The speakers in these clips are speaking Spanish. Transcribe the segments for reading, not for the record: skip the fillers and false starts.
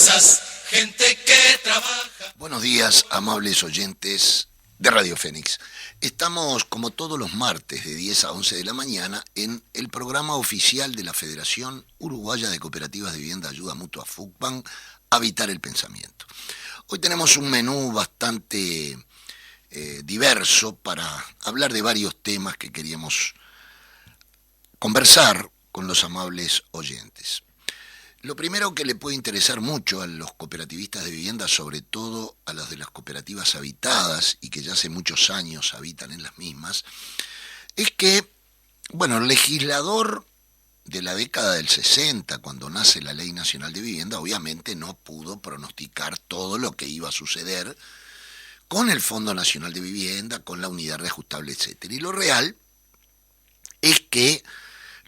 empresas, gente que trabaja. Buenos días, amables oyentes de Radio Fénix. Estamos, como todos los martes, de 10 a 11 de la mañana, en el programa oficial de la Federación Uruguaya de Cooperativas de Vivienda Ayuda Mutua FUCBAN, Habitar el Pensamiento. Hoy tenemos un menú bastante diverso para hablar de varios temas que queríamos conversar con los amables oyentes. Lo primero que le puede interesar mucho a los cooperativistas de vivienda, sobre todo a los de las cooperativas habitadas y que ya hace muchos años habitan en las mismas, es que, bueno, el legislador de la década del 60, cuando nace la Ley Nacional de Vivienda, obviamente no pudo pronosticar todo lo que iba a suceder con el Fondo Nacional de Vivienda, con la unidad reajustable, etc. Y lo real es que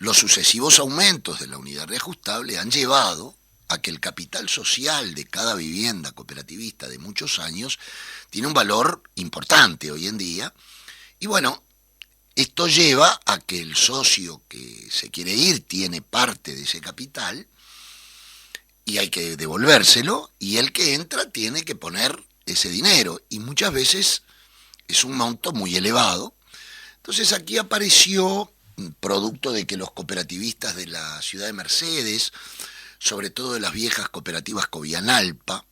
los sucesivos aumentos de la unidad reajustable han llevado a que el capital social de cada vivienda cooperativista de muchos años tiene un valor importante hoy en día. Y bueno, esto lleva a que el socio que se quiere ir tiene parte de ese capital y hay que devolvérselo, y el que entra tiene que poner ese dinero, y muchas veces es un monto muy elevado. Entonces aquí apareció, producto de que los cooperativistas de la ciudad de Mercedes, sobre todo de las viejas cooperativas Covianalpa,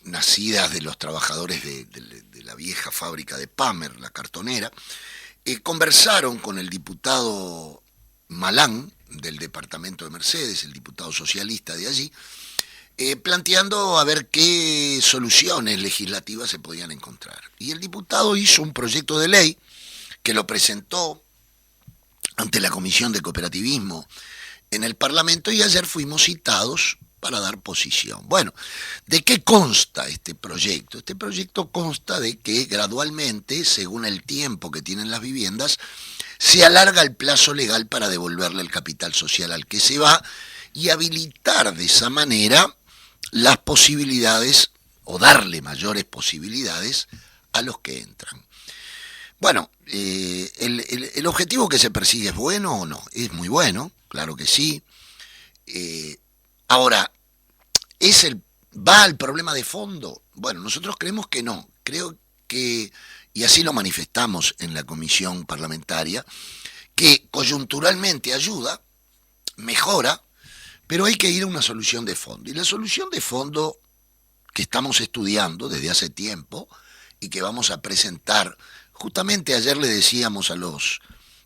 nacidas de los trabajadores de la vieja fábrica de Pamer, la cartonera, conversaron con el diputado Malán del departamento de Mercedes, el diputado socialista de allí, planteando a ver qué soluciones legislativas se podían encontrar. Y el diputado hizo un proyecto de ley que lo presentó ante la Comisión de Cooperativismo en el Parlamento, y ayer fuimos citados para dar posición. Bueno, ¿de qué consta este proyecto? Este proyecto consta de que gradualmente, según el tiempo que tienen las viviendas, se alarga el plazo legal para devolverle el capital social al que se va y habilitar de esa manera las posibilidades, o darle mayores posibilidades a los que entran. Bueno, el objetivo que se persigue, ¿es bueno o no? Es muy bueno, claro que sí. Ahora, ¿va al problema de fondo? Bueno, nosotros creemos que no. Creo que, y así lo manifestamos en la comisión parlamentaria, que coyunturalmente ayuda, mejora, pero hay que ir a una solución de fondo. Y la solución de fondo que estamos estudiando desde hace tiempo y que vamos a presentar, justamente ayer le decíamos a los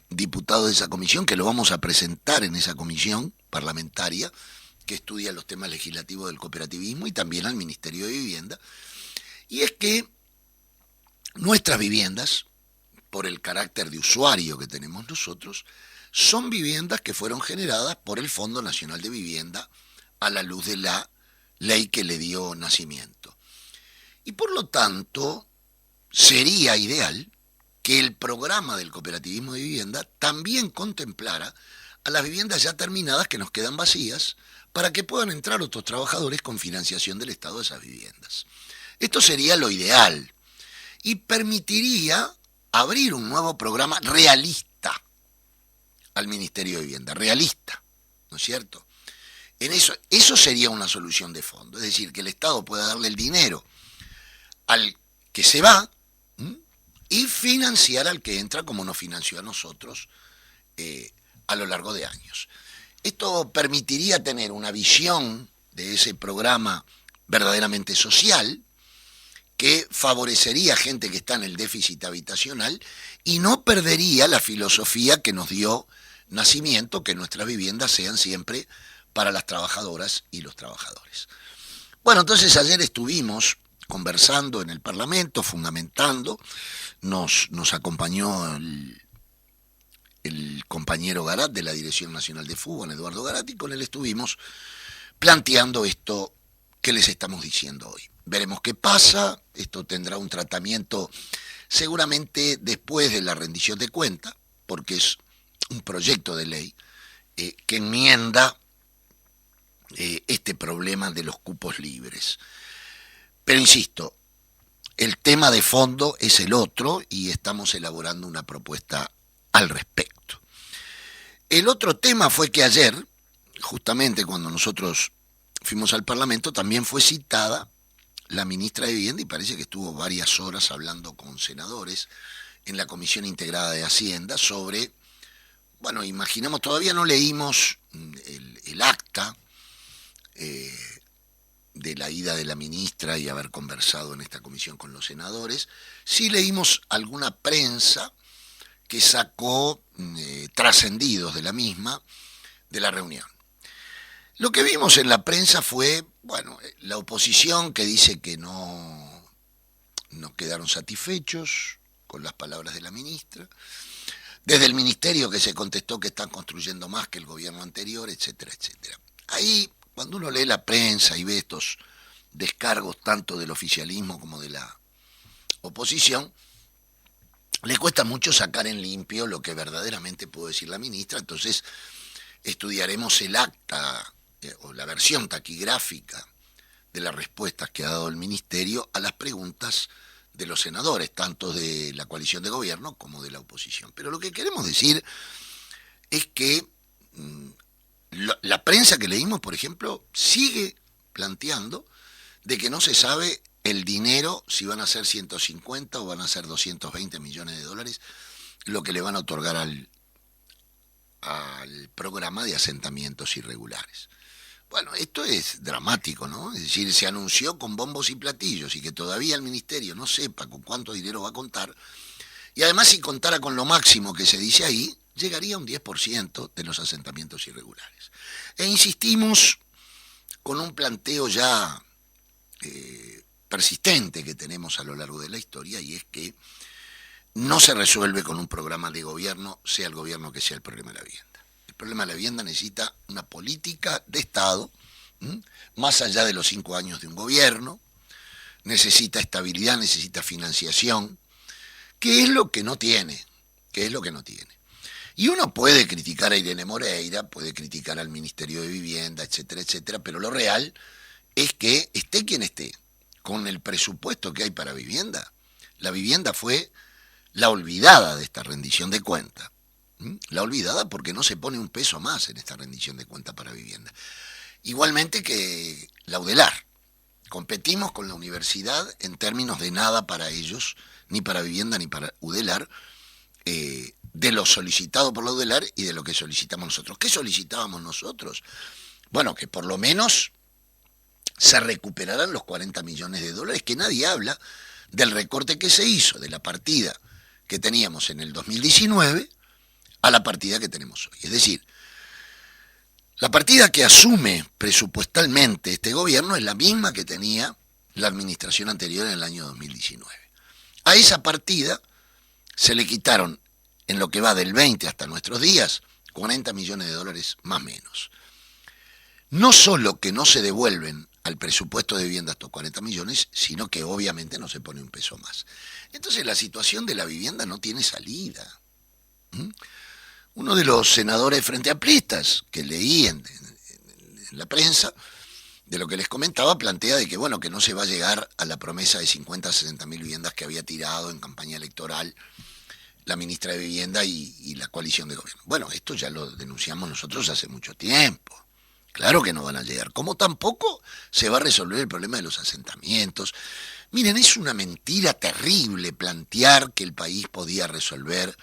diputados de esa comisión que lo vamos a presentar en esa comisión parlamentaria que estudia los temas legislativos del cooperativismo, y también al Ministerio de Vivienda, y es que nuestras viviendas, por el carácter de usuario que tenemos nosotros, son viviendas que fueron generadas por el Fondo Nacional de Vivienda a la luz de la ley que le dio nacimiento. Y por lo tanto, sería ideal que el programa del cooperativismo de vivienda también contemplara a las viviendas ya terminadas que nos quedan vacías, para que puedan entrar otros trabajadores con financiación del Estado de esas viviendas. Esto sería lo ideal y permitiría abrir un nuevo programa realista al Ministerio de Vivienda, realista, ¿no es cierto? Eso sería una solución de fondo, es decir, que el Estado pueda darle el dinero al que se va y financiar al que entra, como nos financió a nosotros a lo largo de años. Esto permitiría tener una visión de ese programa verdaderamente social, que favorecería a gente que está en el déficit habitacional y no perdería la filosofía que nos dio nacimiento, que nuestras viviendas sean siempre para las trabajadoras y los trabajadores. Bueno, entonces ayer estuvimos conversando en el Parlamento, fundamentando, nos acompañó el compañero Garat de la Dirección Nacional de Fútbol, Eduardo Garat, y con él estuvimos planteando esto que les estamos diciendo hoy. Veremos qué pasa, esto tendrá un tratamiento seguramente después de la rendición de cuenta, porque es un proyecto de ley que enmienda este problema de los cupos libres. Pero insisto, el tema de fondo es el otro y estamos elaborando una propuesta al respecto. El otro tema fue que ayer, justamente cuando nosotros fuimos al Parlamento, también fue citada la ministra de Vivienda y parece que estuvo varias horas hablando con senadores en la Comisión Integrada de Hacienda sobre, bueno, imaginamos, todavía no leímos el acta de la ida de la ministra y haber conversado en esta comisión con los senadores. Sí leímos alguna prensa que sacó trascendidos de la misma, de la reunión. Lo que vimos en la prensa fue, bueno, la oposición que dice que no quedaron satisfechos con las palabras de la ministra, desde el ministerio que se contestó que están construyendo más que el gobierno anterior, etcétera, etcétera. Ahí, cuando uno lee la prensa y ve estos descargos tanto del oficialismo como de la oposición, le cuesta mucho sacar en limpio lo que verdaderamente pudo decir la ministra. Entonces estudiaremos el acta o la versión taquigráfica de las respuestas que ha dado el ministerio a las preguntas de los senadores, tanto de la coalición de gobierno como de la oposición. Pero lo que queremos decir es que la prensa que leímos, por ejemplo, sigue planteando de que no se sabe el dinero, si van a ser 150 o van a ser 220 millones de dólares, lo que le van a otorgar al programa de asentamientos irregulares. Bueno, esto es dramático, ¿no? Es decir, se anunció con bombos y platillos y que todavía el ministerio no sepa con cuánto dinero va a contar. Y además, si contara con lo máximo que se dice ahí, llegaría a un 10% de los asentamientos irregulares. E insistimos con un planteo ya persistente que tenemos a lo largo de la historia, y es que no se resuelve con un programa de gobierno, sea el gobierno que sea el problema de la vivienda. El problema de la vivienda necesita una política de Estado, más allá de los 5 años de un gobierno, necesita estabilidad, necesita financiación, que es lo que no tiene, Y uno puede criticar a Irene Moreira, puede criticar al Ministerio de Vivienda, etcétera, etcétera, pero lo real es que esté quien esté, con el presupuesto que hay para vivienda, la vivienda fue la olvidada de esta rendición de cuentas. La olvidada porque no se pone un peso más en esta rendición de cuentas para vivienda. Igualmente que la UDELAR. Competimos con la universidad en términos de nada para ellos, ni para vivienda ni para UDELAR, de lo solicitado por la UDELAR y de lo que solicitamos nosotros. ¿Qué solicitábamos nosotros? Bueno, que por lo menos se recuperaran los 40 millones de dólares, que nadie habla del recorte que se hizo de la partida que teníamos en el 2019 a la partida que tenemos hoy. Es decir, la partida que asume presupuestalmente este gobierno es la misma que tenía la administración anterior en el año 2019. A esa partida se le quitaron, en lo que va del 20 hasta nuestros días, 40 millones de dólares más o menos. No solo que no se devuelven al presupuesto de vivienda estos 40 millones, sino que obviamente no se pone un peso más. Entonces la situación de la vivienda no tiene salida. Uno de los senadores frente amplistas que leí en la prensa, de lo que les comentaba, plantea de que, bueno, que no se va a llegar a la promesa de 50 a 60 mil viviendas que había tirado en campaña electoral la ministra de Vivienda y la coalición de gobierno. Bueno, esto ya lo denunciamos nosotros hace mucho tiempo. Claro que no van a llegar. Como tampoco se va a resolver el problema de los asentamientos. Miren, es una mentira terrible plantear que el país podía resolver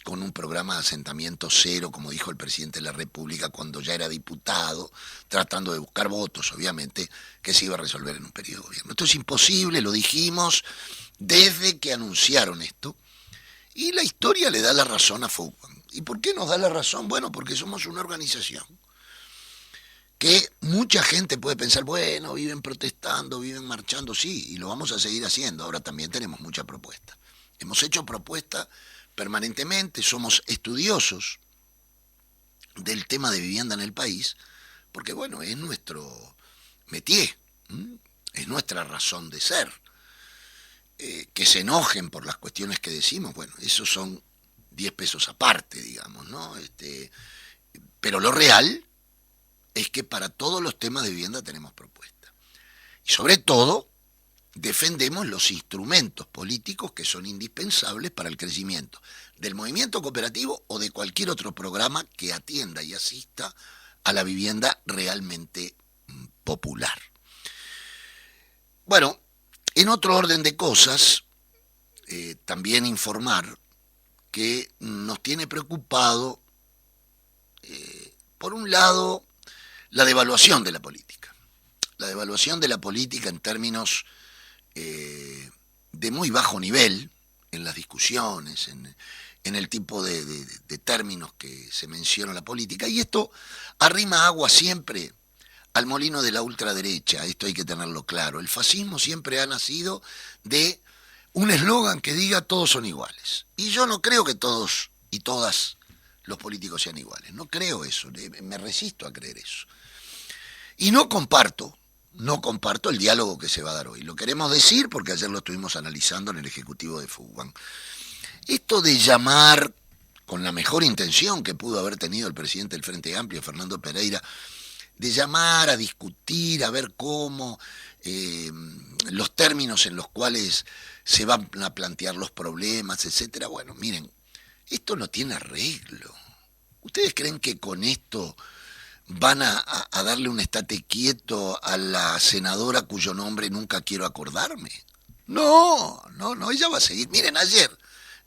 con un programa de asentamiento cero, como dijo el presidente de la República cuando ya era diputado, tratando de buscar votos, obviamente, que se iba a resolver en un periodo de gobierno. Esto es imposible, lo dijimos desde que anunciaron esto, y la historia le da la razón a FUCBAN. ¿Y por qué nos da la razón? Bueno, porque somos una organización que mucha gente puede pensar, bueno, viven protestando, viven marchando, sí, y lo vamos a seguir haciendo. Ahora también tenemos mucha propuesta. Hemos hecho propuestas permanentemente, somos estudiosos del tema de vivienda en el país, porque bueno, es nuestro métier, es nuestra razón de ser. Que se enojen por las cuestiones que decimos, bueno, esos son 10 pesos aparte, digamos, ¿no? Pero lo real es que para todos los temas de vivienda tenemos propuestas. Y sobre todo, defendemos los instrumentos políticos que son indispensables para el crecimiento del movimiento cooperativo o de cualquier otro programa que atienda y asista a la vivienda realmente popular. Bueno, en otro orden de cosas, también informar que nos tiene preocupado, por un lado, la devaluación de la política. La devaluación de la política en términos de muy bajo nivel en las discusiones, en el tipo de términos que se menciona en la política. Y esto arrima agua siempre al molino de la ultraderecha, esto hay que tenerlo claro. El fascismo siempre ha nacido de un eslogan que diga todos son iguales. Y yo no creo que todos y todas los políticos sean iguales. No creo eso, me resisto a creer eso. Y no comparto el diálogo que se va a dar hoy. Lo queremos decir porque ayer lo estuvimos analizando en el Ejecutivo de FUBAN. Esto de llamar, con la mejor intención que pudo haber tenido el presidente del Frente Amplio, Fernando Pereira, de llamar a discutir, a ver cómo, los términos en los cuales se van a plantear los problemas, etcétera. Bueno, miren, esto no tiene arreglo. ¿Ustedes creen que con esto van a darle un estate quieto a la senadora cuyo nombre nunca quiero acordarme? No, ella va a seguir. Miren, ayer,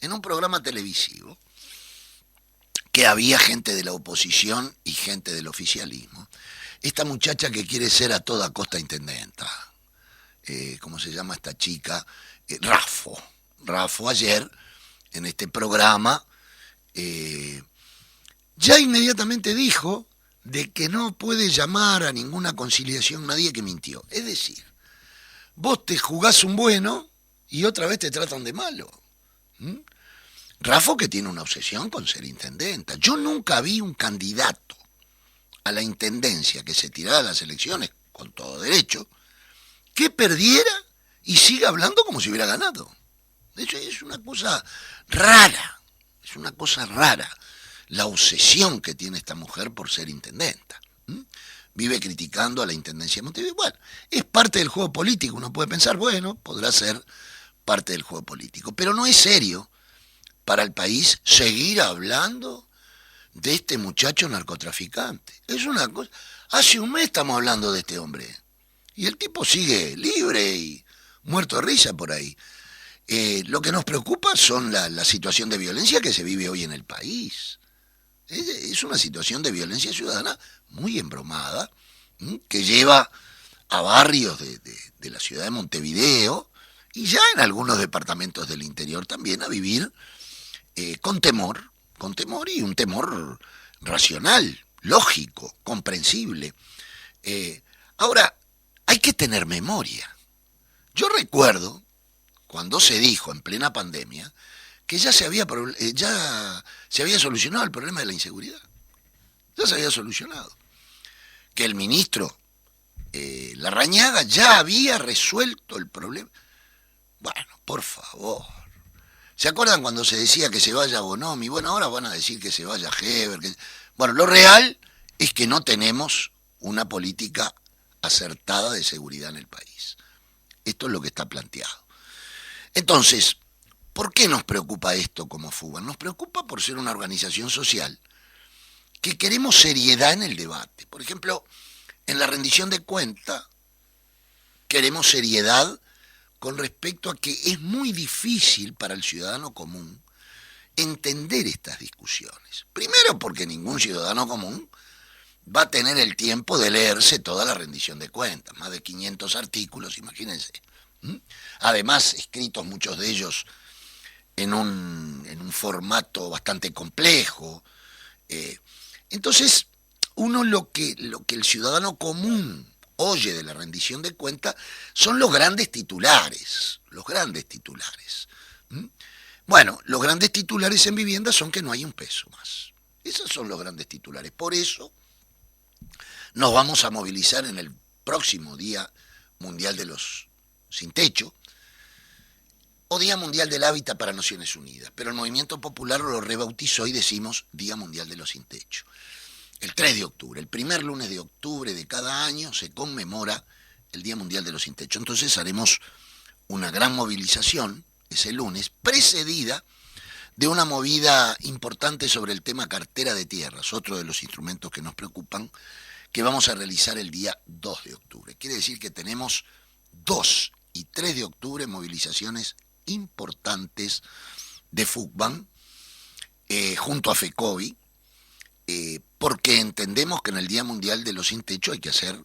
en un programa televisivo, que había gente de la oposición y gente del oficialismo, esta muchacha que quiere ser a toda costa intendenta, ¿cómo se llama esta chica? Rafo ayer, en este programa, ya inmediatamente dijo de que no puede llamar a ninguna conciliación nadie que mintió. Es decir, vos te jugás un bueno y otra vez te tratan de malo. Rafo que tiene una obsesión con ser intendenta. Yo nunca vi un candidato a la intendencia que se tirara a las elecciones con todo derecho, que perdiera y siga hablando como si hubiera ganado. De hecho, es una cosa rara, la obsesión que tiene esta mujer por ser intendenta. Vive criticando a la intendencia de Montevideo. Bueno, es parte del juego político. Uno puede pensar, bueno, podrá ser parte del juego político, pero no es serio para el país seguir hablando de este muchacho narcotraficante. Es una cosa. Hace un mes estamos hablando de este hombre y el tipo sigue libre y muerto de risa por ahí. Lo que nos preocupa son la situación de violencia que se vive hoy en el país. Es una situación de violencia ciudadana muy embromada, que lleva a barrios de la ciudad de Montevideo y ya en algunos departamentos del interior también a vivir con temor y un temor racional, lógico, comprensible. Ahora, hay que tener memoria. Yo recuerdo cuando se dijo en plena pandemia que ya se había solucionado el problema de la inseguridad. Ya se había solucionado. Que el ministro Larrañaga ya había resuelto el problema. Bueno, por favor. ¿Se acuerdan cuando se decía que se vaya Bonomi? Bueno, ahora van a decir que se vaya Heber. Bueno, lo real es que no tenemos una política acertada de seguridad en el país. Esto es lo que está planteado. Entonces, ¿por qué nos preocupa esto como FUBAN? Nos preocupa por ser una organización social que queremos seriedad en el debate. Por ejemplo, en la rendición de cuenta queremos seriedad con respecto a que es muy difícil para el ciudadano común entender estas discusiones. Primero porque ningún ciudadano común va a tener el tiempo de leerse toda la rendición de cuentas, más de 500 artículos, imagínense. Además, escritos muchos de ellos en un formato bastante complejo. Entonces, uno lo que el ciudadano común oye de la rendición de cuentas son los grandes titulares. Bueno, los grandes titulares en vivienda son que no hay un peso más. Esos son los grandes titulares. Por eso nos vamos a movilizar en el próximo Día Mundial de los Sin Techo, o Día Mundial del Hábitat para Naciones Unidas, pero el Movimiento Popular lo rebautizó y decimos Día Mundial de los Sin Techo. El 3 de octubre, el primer lunes de octubre de cada año se conmemora el Día Mundial de los Sin Techo. Entonces haremos una gran movilización ese lunes, precedida de una movida importante sobre el tema cartera de tierras, otro de los instrumentos que nos preocupan, que vamos a realizar el día 2 de octubre. Quiere decir que tenemos 2 y 3 de octubre movilizaciones importantes de FUCBAN junto a FECOBI, porque entendemos que en el Día Mundial de los Sin Techo hay que hacer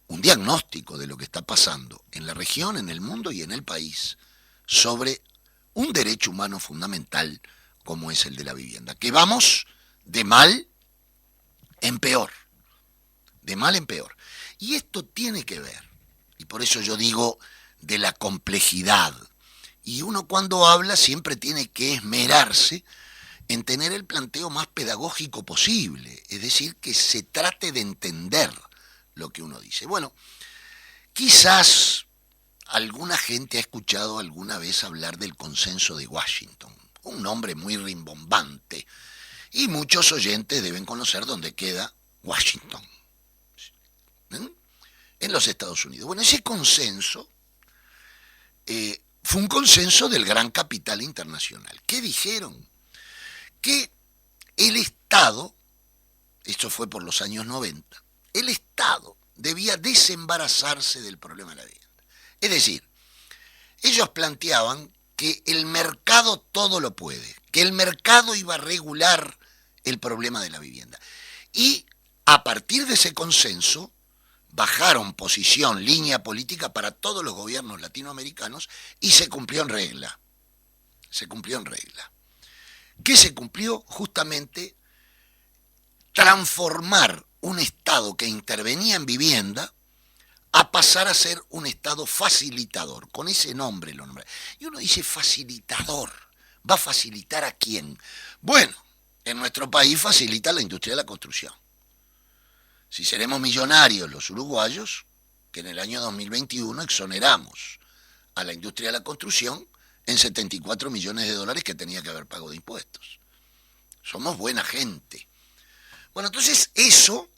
un diagnóstico de lo que está pasando en la región, en el mundo y en el país sobre un derecho humano fundamental como es el de la vivienda, que vamos de mal en peor, de mal en peor. Y esto tiene que ver, y por eso yo digo de la complejidad, y uno cuando habla siempre tiene que esmerarse en tener el planteo más pedagógico posible, es decir, que se trate de entender lo que uno dice. Bueno, quizás alguna gente ha escuchado alguna vez hablar del consenso de Washington, un nombre muy rimbombante, y muchos oyentes deben conocer dónde queda Washington, en los Estados Unidos. Bueno, ese consenso fue un consenso del gran capital internacional. ¿Qué dijeron? Que el Estado, esto fue por los años 90, el Estado debía desembarazarse del problema de la vivienda. Es decir, ellos planteaban que el mercado todo lo puede, que el mercado iba a regular el problema de la vivienda. Y a partir de ese consenso, bajaron posición, línea política para todos los gobiernos latinoamericanos y se cumplió en regla. Se cumplió en regla. ¿Qué se cumplió? Justamente transformar un Estado que intervenía en vivienda a pasar a ser un Estado facilitador. Con ese nombre lo nombra. Y uno dice facilitador. ¿Va a facilitar a quién? Bueno, en nuestro país facilita la industria de la construcción. Si seremos millonarios los uruguayos, que en el año 2021 exoneramos a la industria de la construcción en 74 millones de dólares que tenía que haber pago de impuestos. Somos buena gente. Bueno, entonces eso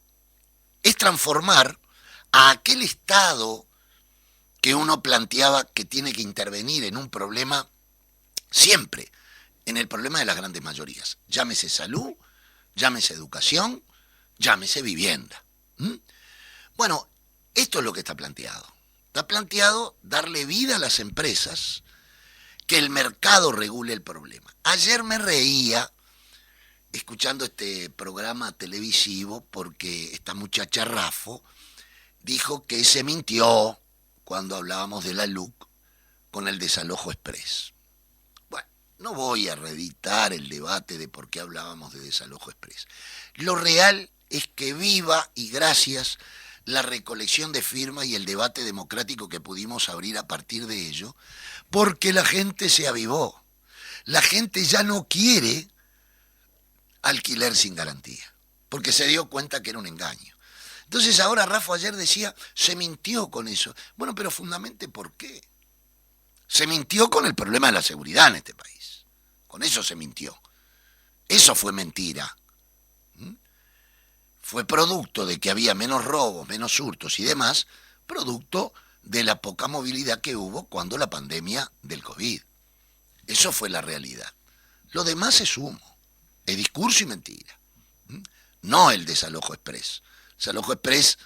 es transformar a aquel Estado que uno planteaba que tiene que intervenir en un problema siempre, en el problema de las grandes mayorías. Llámese salud, llámese educación, llámese vivienda. Bueno, esto es lo que está planteado. Está planteado darle vida a las empresas, que el mercado regule el problema. Ayer me reía escuchando este programa televisivo porque esta muchacha Raffo dijo que se mintió cuando hablábamos de la LUC con el desalojo express. Bueno, no voy a reeditar el debate de por qué hablábamos de desalojo express. Lo real es que viva y gracias la recolección de firmas y el debate democrático que pudimos abrir a partir de ello, porque la gente se avivó. La gente ya no quiere alquiler sin garantía, porque se dio cuenta que era un engaño. Entonces ahora Rafa ayer decía, se mintió con eso. Bueno, pero fundamente, ¿por qué? Se mintió con el problema de la seguridad en este país. Con eso se mintió. Eso fue mentira. Fue producto de que había menos robos, menos hurtos y demás, producto de la poca movilidad que hubo cuando la pandemia del COVID. Eso fue la realidad. Lo demás es humo, es discurso y mentira. No el desalojo express. El desalojo express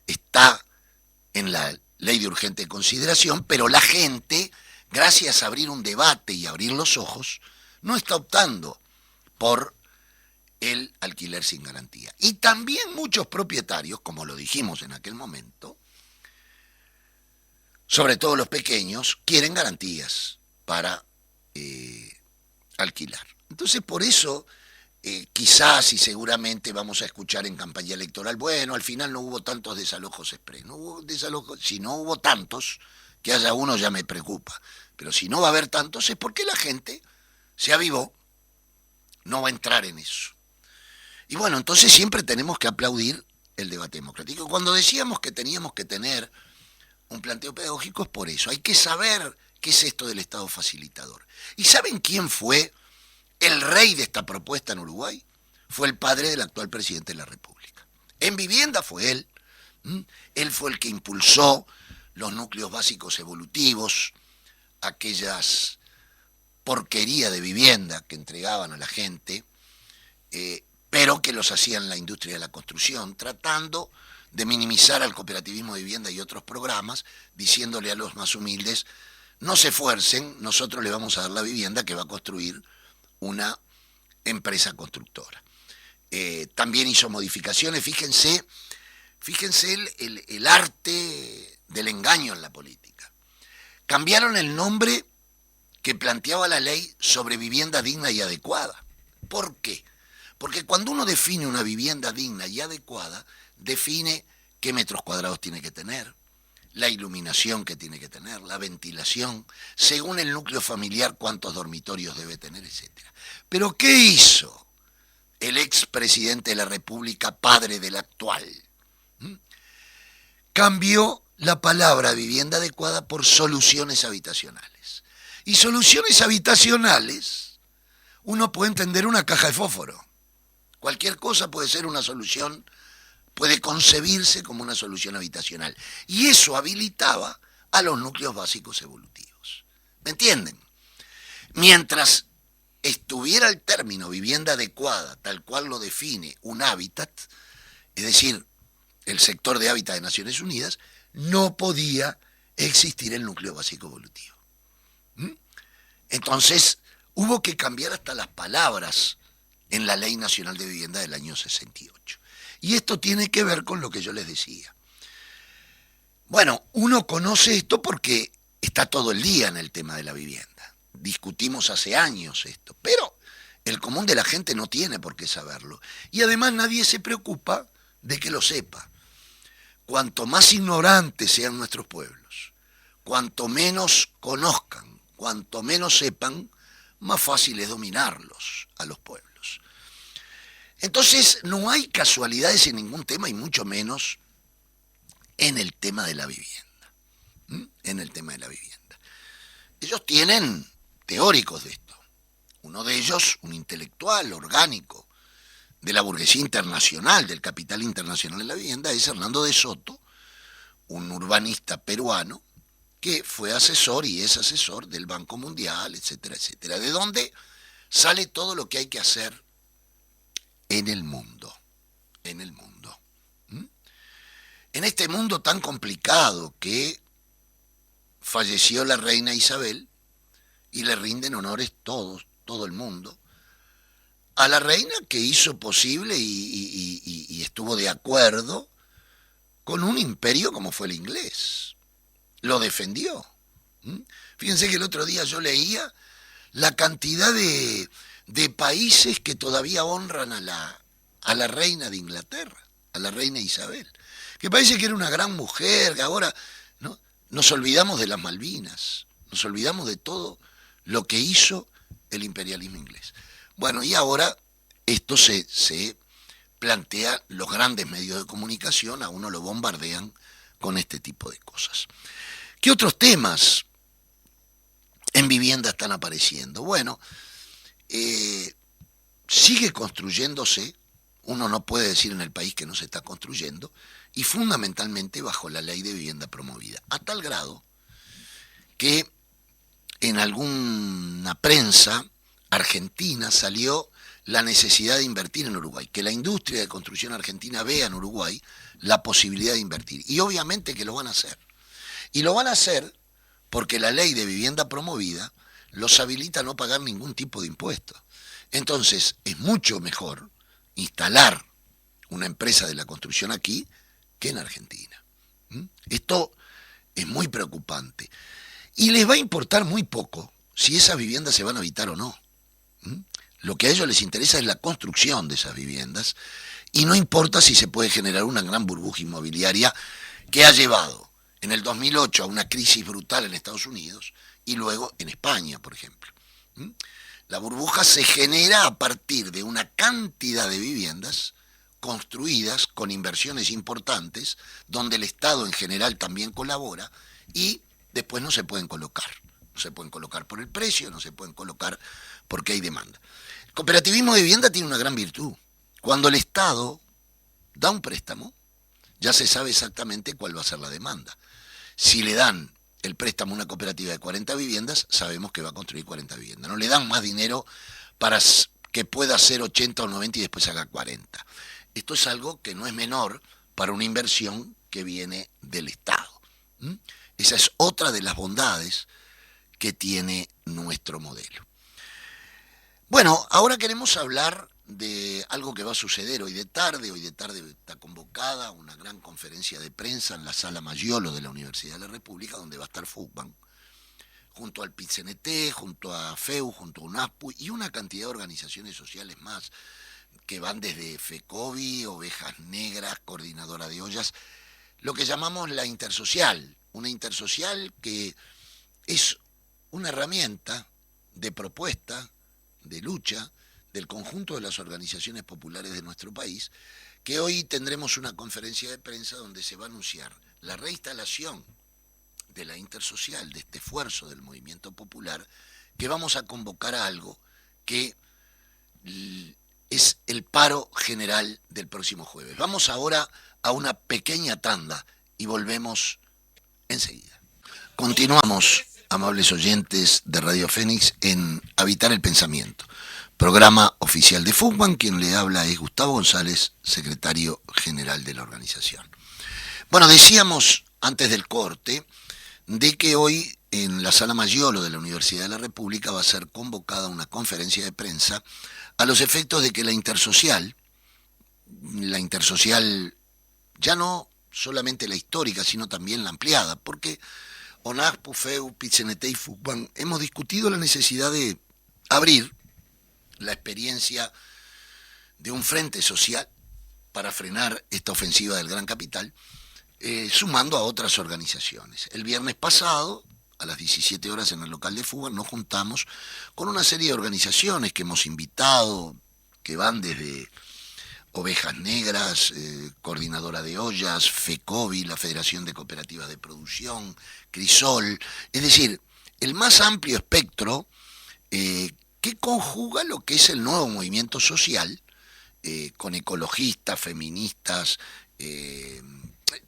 está en la ley de urgente consideración, pero la gente, gracias a abrir un debate y abrir los ojos, no está optando por el alquiler sin garantía. Y también muchos propietarios, como lo dijimos en aquel momento, sobre todo los pequeños, quieren garantías para alquilar. Entonces, por eso, quizás y seguramente vamos a escuchar en campaña electoral, bueno, al final no hubo tantos desalojos express. No hubo desalojos, si no hubo tantos, que haya uno ya me preocupa. Pero si no va a haber tantos es porque la gente se avivó, no va a entrar en eso. Y bueno, entonces siempre tenemos que aplaudir el debate democrático. Cuando decíamos que teníamos que tener un planteo pedagógico es por eso. Hay que saber qué es esto del Estado facilitador. ¿Y saben quién fue el rey de esta propuesta en Uruguay? Fue el padre del actual presidente de la República. En vivienda fue él. Él fue el que impulsó los núcleos básicos evolutivos, aquellas porquerías de vivienda que entregaban a la gente, pero que los hacía en la industria de la construcción, tratando de minimizar al cooperativismo de vivienda y otros programas, diciéndole a los más humildes, no se esfuercen, nosotros le vamos a dar la vivienda que va a construir una empresa constructora. También hizo modificaciones, fíjense el arte del engaño en la política. Cambiaron el nombre que planteaba la ley sobre vivienda digna y adecuada. ¿Por qué? Porque cuando uno define una vivienda digna y adecuada, define qué metros cuadrados tiene que tener, la iluminación que tiene que tener, la ventilación, según el núcleo familiar cuántos dormitorios debe tener, etc. Pero ¿qué hizo el expresidente de la República, padre del actual? Cambió la palabra vivienda adecuada por soluciones habitacionales. Y soluciones habitacionales, uno puede entender una caja de fósforo. Cualquier cosa puede ser una solución, puede concebirse como una solución habitacional. Y eso habilitaba a los núcleos básicos evolutivos. ¿Me entienden? Mientras estuviera el término vivienda adecuada, tal cual lo define un hábitat, es decir, el sector de hábitat de Naciones Unidas, no podía existir el núcleo básico evolutivo. Entonces, hubo que cambiar hasta las palabras en la Ley Nacional de Vivienda del año 68. Y esto tiene que ver con lo que yo les decía. Bueno, uno conoce esto porque está todo el día en el tema de la vivienda. Discutimos hace años esto, pero el común de la gente no tiene por qué saberlo. Y además nadie se preocupa de que lo sepa. Cuanto más ignorantes sean nuestros pueblos, cuanto menos conozcan, cuanto menos sepan, más fácil es dominarlos a los pueblos. Entonces, no hay casualidades en ningún tema y mucho menos en el tema de la vivienda. En el tema de la vivienda. Ellos tienen teóricos de esto. Uno de ellos, un intelectual orgánico de la burguesía internacional, del capital internacional en la vivienda, es Hernando de Soto, un urbanista peruano que fue asesor y es asesor del Banco Mundial, etcétera, etcétera. De donde sale todo lo que hay que hacer en el mundo. En el mundo. En este mundo tan complicado que falleció la reina Isabel y le rinden honores todos, todo el mundo, a la reina que hizo posible y estuvo de acuerdo con un imperio como fue el inglés. Lo defendió. Fíjense que el otro día yo leía la cantidad de países que todavía honran a la reina de Inglaterra, a la reina Isabel, que parece que era una gran mujer, que ahora ¿no? Nos olvidamos de las Malvinas, nos olvidamos de todo lo que hizo el imperialismo inglés. Bueno, y ahora esto se plantea, los grandes medios de comunicación a uno lo bombardean con este tipo de cosas. ¿Qué otros temas en vivienda están apareciendo? Bueno, sigue construyéndose, uno no puede decir en el país que no se está construyendo, y fundamentalmente bajo la ley de vivienda promovida, a tal grado que en alguna prensa argentina salió la necesidad de invertir en Uruguay, que la industria de construcción argentina vea en Uruguay la posibilidad de invertir, y obviamente que lo van a hacer. Y lo van a hacer porque la ley de vivienda promovida los habilita a no pagar ningún tipo de impuesto. Entonces, es mucho mejor instalar una empresa de la construcción aquí que en Argentina. Esto es muy preocupante. Y les va a importar muy poco si esas viviendas se van a habitar o no. Lo que a ellos les interesa es la construcción de esas viviendas y no importa si se puede generar una gran burbuja inmobiliaria que ha llevado en el 2008 a una crisis brutal en Estados Unidos y luego en España, por ejemplo. La burbuja se genera a partir de una cantidad de viviendas construidas con inversiones importantes, donde el Estado en general también colabora y después no se pueden colocar. No se pueden colocar por el precio, no se pueden colocar porque hay demanda. El cooperativismo de vivienda tiene una gran virtud. Cuando el Estado da un préstamo, ya se sabe exactamente cuál va a ser la demanda. Si le dan el préstamo a una cooperativa de 40 viviendas, sabemos que va a construir 40 viviendas. No le dan más dinero para que pueda hacer 80 o 90 y después haga 40. Esto es algo que no es menor para una inversión que viene del Estado. Esa es otra de las bondades que tiene nuestro modelo. Bueno, ahora queremos hablar de algo que va a suceder hoy de tarde. Hoy de tarde está convocada una gran conferencia de prensa en la Sala Maggiolo de la Universidad de la República, donde va a estar Fugban, junto al PIT-CNT, junto a FEU, junto a UNASPU y una cantidad de organizaciones sociales más, que van desde FECOBI, Ovejas Negras, Coordinadora de Ollas, lo que llamamos la intersocial, una intersocial que es una herramienta de propuesta, de lucha, del conjunto de las organizaciones populares de nuestro país, que hoy tendremos una conferencia de prensa donde se va a anunciar la reinstalación de la intersocial, de este esfuerzo del movimiento popular, que vamos a convocar a algo que es el paro general del próximo jueves. Vamos ahora a una pequeña tanda y volvemos enseguida. Continuamos, amables oyentes de Radio Fénix, en Habitar el Pensamiento, programa oficial de Fugban. Quien le habla es Gustavo González, secretario general de la organización. Bueno, decíamos antes del corte de que hoy en la Sala Maggiolo de la Universidad de la República va a ser convocada una conferencia de prensa a los efectos de que la intersocial ya no solamente la histórica, sino también la ampliada, porque ONASPU, FEU, PIT-CNT y Fugban hemos discutido la necesidad de abrir la experiencia de un frente social para frenar esta ofensiva del gran capital, sumando a otras organizaciones. El viernes pasado, a las 17 horas en el local de Fugban, nos juntamos con una serie de organizaciones que hemos invitado, que van desde Ovejas Negras, Coordinadora de Ollas, FECOBI, la Federación de Cooperativas de Producción, Crisol, es decir, el más amplio espectro que conjuga lo que es el nuevo movimiento social, con ecologistas, feministas,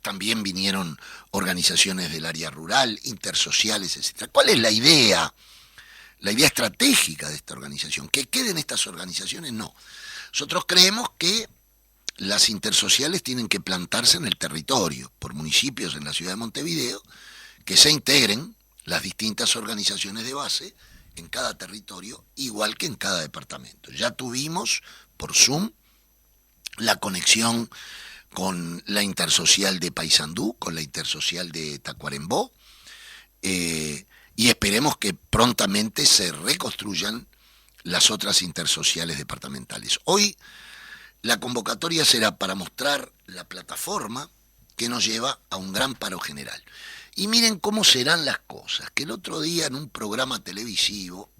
también vinieron organizaciones del área rural, intersociales, etc. ¿Cuál es la idea? La idea estratégica de esta organización. ¿Que queden estas organizaciones? No. Nosotros creemos que las intersociales tienen que plantarse en el territorio, por municipios en la ciudad de Montevideo, que se integren las distintas organizaciones de base en cada territorio, igual que en cada departamento. Ya tuvimos por Zoom la conexión con la intersocial de Paysandú, con la intersocial de Tacuarembó, y esperemos que prontamente se reconstruyan las otras intersociales departamentales. Hoy la convocatoria será para mostrar la plataforma que nos lleva a un gran paro general. Y miren cómo serán las cosas, que el otro día en un programa televisivo,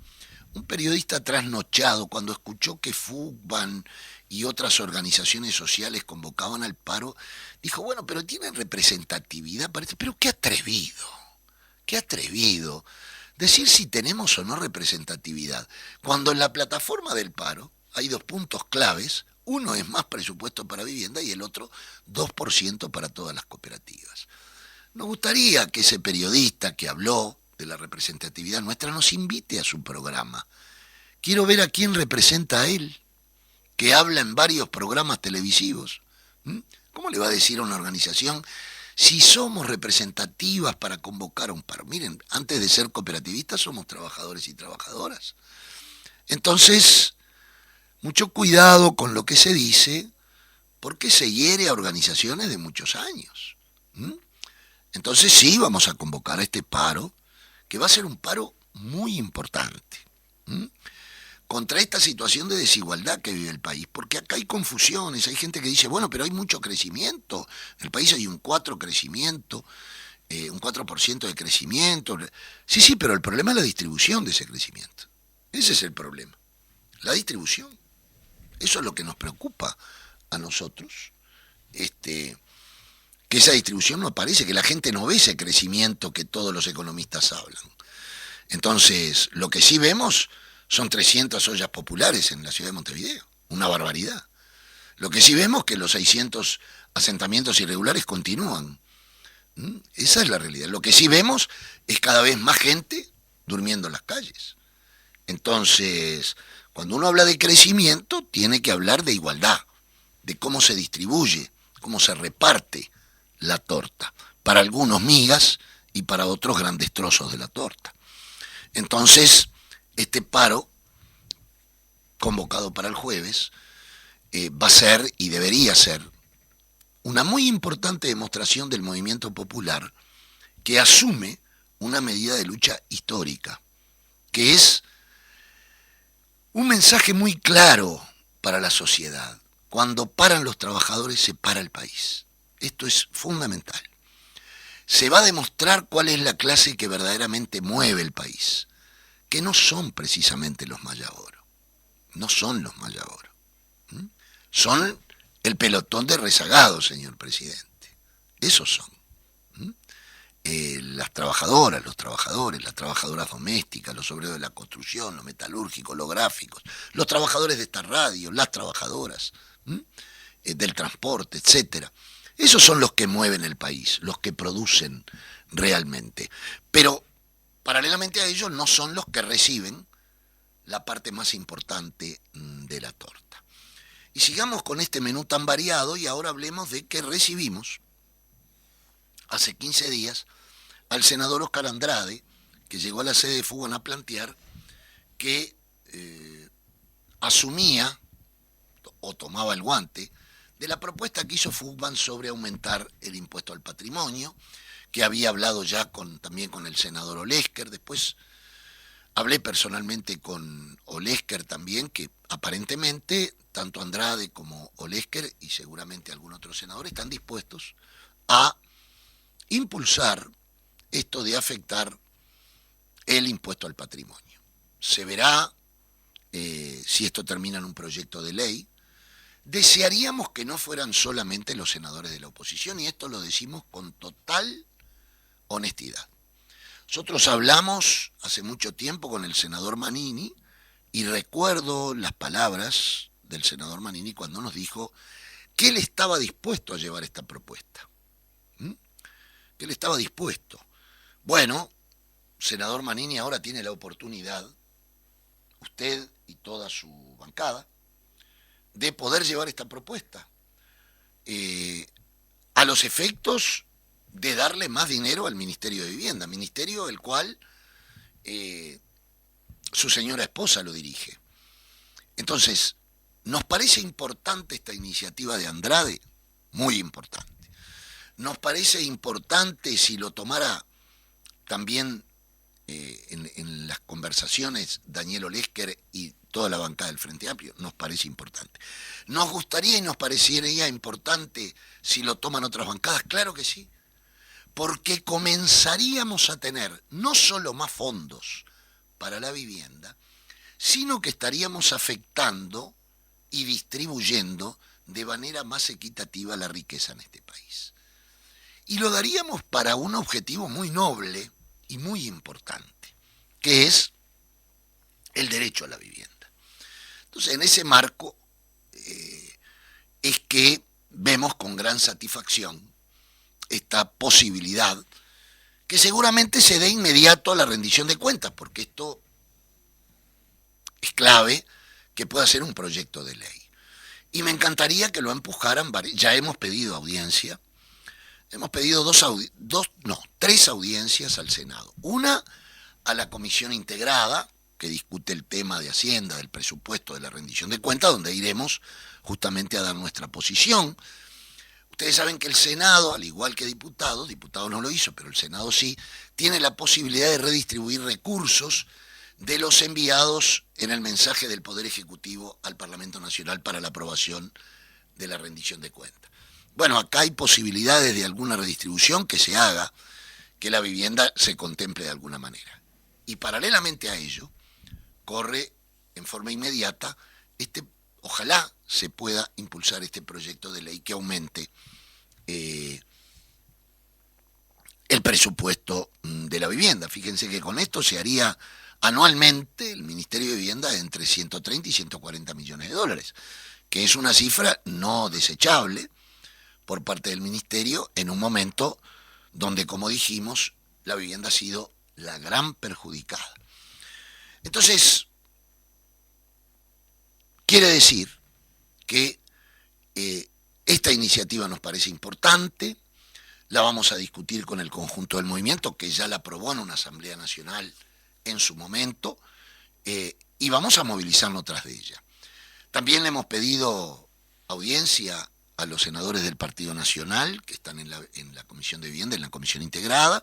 un periodista trasnochado, cuando escuchó que Fugban y otras organizaciones sociales convocaban al paro, dijo, bueno, pero tienen representatividad, parece, pero qué atrevido decir si tenemos o no representatividad, cuando en la plataforma del paro hay dos puntos claves. Uno es más presupuesto para vivienda y el otro 2% para todas las cooperativas. Nos gustaría que ese periodista que habló de la representatividad nuestra nos invite a su programa. Quiero ver a quién representa a él, que habla en varios programas televisivos. ¿Cómo le va a decir a una organización si somos representativas para convocar a un paro? Miren, antes de ser cooperativistas somos trabajadores y trabajadoras. Entonces, mucho cuidado con lo que se dice, porque se hiere a organizaciones de muchos años. Entonces sí, vamos a convocar a este paro, que va a ser un paro muy importante, contra esta situación de desigualdad que vive el país, porque acá hay confusiones, hay gente que dice, bueno, pero hay mucho crecimiento, en el país hay un 4% de crecimiento. Sí, pero el problema es la distribución de ese crecimiento. Ese es el problema, la distribución. Eso es lo que nos preocupa a nosotros, que esa distribución no aparece, que la gente no ve ese crecimiento que todos los economistas hablan. Entonces, lo que sí vemos son 300 ollas populares en la ciudad de Montevideo, una barbaridad. Lo que sí vemos es que los 600 asentamientos irregulares continúan. Esa es la realidad. Lo que sí vemos es cada vez más gente durmiendo en las calles. Entonces, Cuando uno habla de crecimiento, tiene que hablar de igualdad, de cómo se distribuye, cómo se reparte la torta. Para algunos migas y para otros grandes trozos de la torta. Entonces, este paro, convocado para el jueves, va a ser y debería ser una muy importante demostración del movimiento popular que asume una medida de lucha histórica, que es un mensaje muy claro para la sociedad. Cuando paran los trabajadores, se para el país. Esto es fundamental. Se va a demostrar cuál es la clase que verdaderamente mueve el país, que no son precisamente los Mayaoro, no son los Mayaoro, son el pelotón de rezagados, señor presidente, esos son. Las trabajadoras, los trabajadores, las trabajadoras domésticas, los obreros de la construcción, los metalúrgicos, los gráficos, los trabajadores de esta radio, las trabajadoras del transporte, etcétera. Esos son los que mueven el país, los que producen realmente. Pero paralelamente a ellos no son los que reciben la parte más importante de la torta. Y sigamos con este menú tan variado y ahora hablemos de que recibimos hace 15 días al senador Óscar Andrade, que llegó a la sede de Fuban a plantear que asumía o tomaba el guante de la propuesta que hizo Fuban sobre aumentar el impuesto al patrimonio, que había hablado ya también con el senador Olesker. Después hablé personalmente con Olesker también, que aparentemente tanto Andrade como Olesker y seguramente algún otro senador están dispuestos a impulsar esto de afectar el impuesto al patrimonio. Se verá si esto termina en un proyecto de ley. Desearíamos que no fueran solamente los senadores de la oposición, y esto lo decimos con total honestidad. Nosotros hablamos hace mucho tiempo con el senador Manini y recuerdo las palabras del senador Manini cuando nos dijo que él estaba dispuesto a llevar esta propuesta. Que él estaba dispuesto. Bueno, senador Manini ahora tiene la oportunidad, usted y toda su bancada, de poder llevar esta propuesta a los efectos de darle más dinero al Ministerio de Vivienda, ministerio el cual su señora esposa lo dirige. Entonces, nos parece importante esta iniciativa de Andrade, muy importante. Nos parece importante si lo tomara también en las conversaciones Daniel Olesker y toda la bancada del Frente Amplio, nos parece importante. ¿Nos gustaría y nos parecería importante si lo toman otras bancadas? Claro que sí, porque comenzaríamos a tener no solo más fondos para la vivienda, sino que estaríamos afectando y distribuyendo de manera más equitativa la riqueza en este país. Y lo daríamos para un objetivo muy noble y muy importante, que es el derecho a la vivienda. Entonces, en ese marco es que vemos con gran satisfacción esta posibilidad, que seguramente se dé inmediato a la rendición de cuentas, porque esto es clave que pueda ser un proyecto de ley. Y me encantaría que lo empujaran, ya hemos pedido audiencia, hemos pedido tres audiencias al Senado. Una a la comisión integrada, que discute el tema de Hacienda, del presupuesto, de la rendición de cuentas, donde iremos justamente a dar nuestra posición. Ustedes saben que el Senado, al igual que diputados no lo hizo, pero el Senado sí, tiene la posibilidad de redistribuir recursos de los enviados en el mensaje del Poder Ejecutivo al Parlamento Nacional para la aprobación de la rendición de cuentas. Bueno, acá hay posibilidades de alguna redistribución que se haga, que la vivienda se contemple de alguna manera. Y paralelamente a ello, corre en forma inmediata, ojalá se pueda impulsar este proyecto de ley que aumente el presupuesto de la vivienda. Fíjense que con esto se haría anualmente el Ministerio de Vivienda de entre 130 y 140 millones de dólares, que es una cifra no desechable por parte del Ministerio en un momento donde, como dijimos, la vivienda ha sido la gran perjudicada. Entonces, Quiere decir que esta iniciativa nos parece importante, la vamos a discutir con el conjunto del movimiento, que ya la aprobó en una Asamblea Nacional en su momento, y vamos a movilizarnos tras de ella. También le hemos pedido audiencia a los senadores del Partido Nacional, que están en la Comisión de Vivienda, en la Comisión Integrada,